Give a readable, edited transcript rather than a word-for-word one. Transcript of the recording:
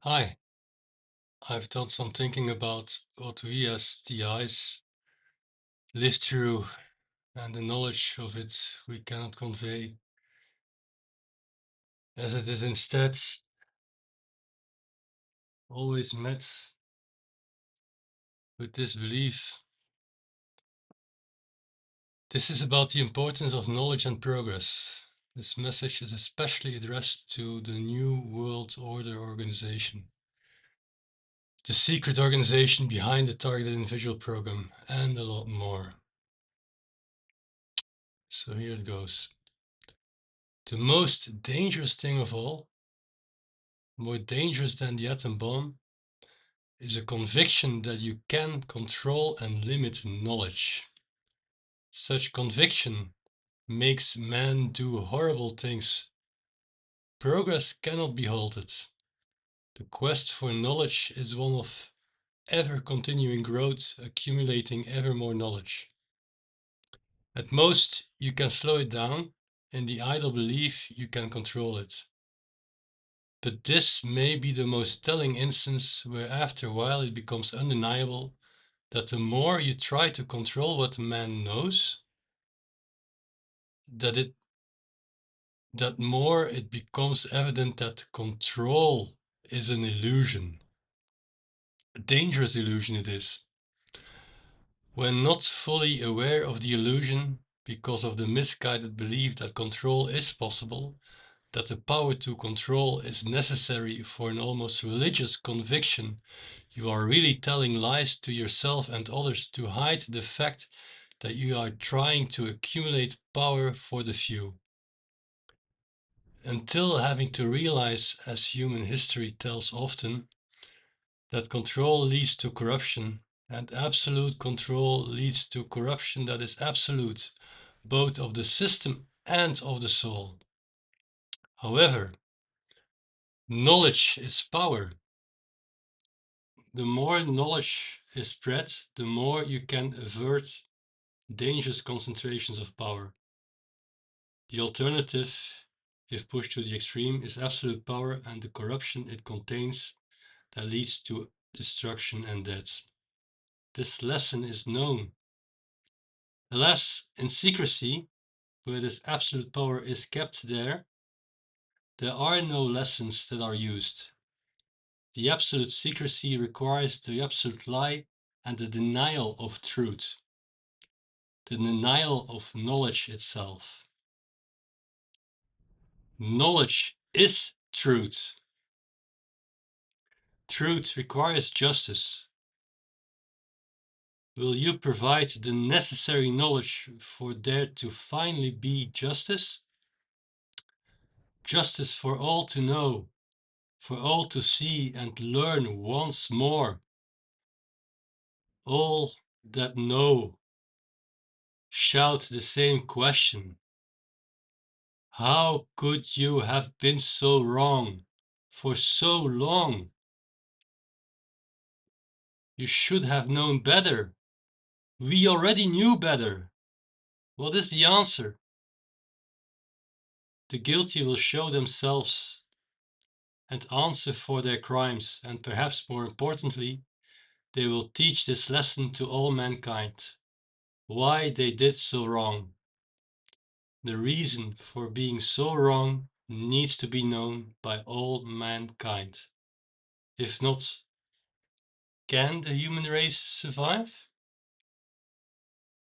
Hi, I've done some thinking about what we as TIs live through and the knowledge of it we cannot convey, as it is instead always met with this belief. This is about the importance of knowledge and progress. This message is especially addressed to the New World Order organization, the secret organization behind the Targeted Individual Program, and a lot more. So here it goes. The most dangerous thing of all, more dangerous than the atom bomb, is a conviction that you can control and limit knowledge. Such conviction makes man do horrible things. Progress cannot be halted. The quest for knowledge is one of ever continuing growth, accumulating ever more knowledge. At most, you can slow it down in the idle belief you can control it. But this may be the most telling instance where after a while it becomes undeniable that the more you try to control what man knows, that more it becomes evident that control is an illusion. A dangerous illusion it is. When not fully aware of the illusion, because of the misguided belief that control is possible, that the power to control is necessary for an almost religious conviction, you are really telling lies to yourself and others to hide the fact that you are trying to accumulate power for the few. Until having to realize, as human history tells often, that control leads to corruption, and absolute control leads to corruption that is absolute, both of the system and of the soul. However, knowledge is power. The more knowledge is spread, the more you can avert dangerous concentrations of power. The alternative, if pushed to the extreme, is absolute power and the corruption it contains that leads to destruction and death. This lesson is known. Alas, in secrecy, where this absolute power is kept there are no lessons that are used. The absolute secrecy requires the absolute lie and the denial of truth, the denial of knowledge itself. Knowledge is truth. Truth requires justice. Will you provide the necessary knowledge for there to finally be justice? Justice for all to know, for all to see and learn once more. All that know shout the same question. How could you have been so wrong for so long? You should have known better. We already knew better. What is the answer? The guilty will show themselves and answer for their crimes, and perhaps more importantly, they will teach this lesson to all mankind, why they did so wrong. The reason for being so wrong needs to be known by all mankind. If not, can the human race survive?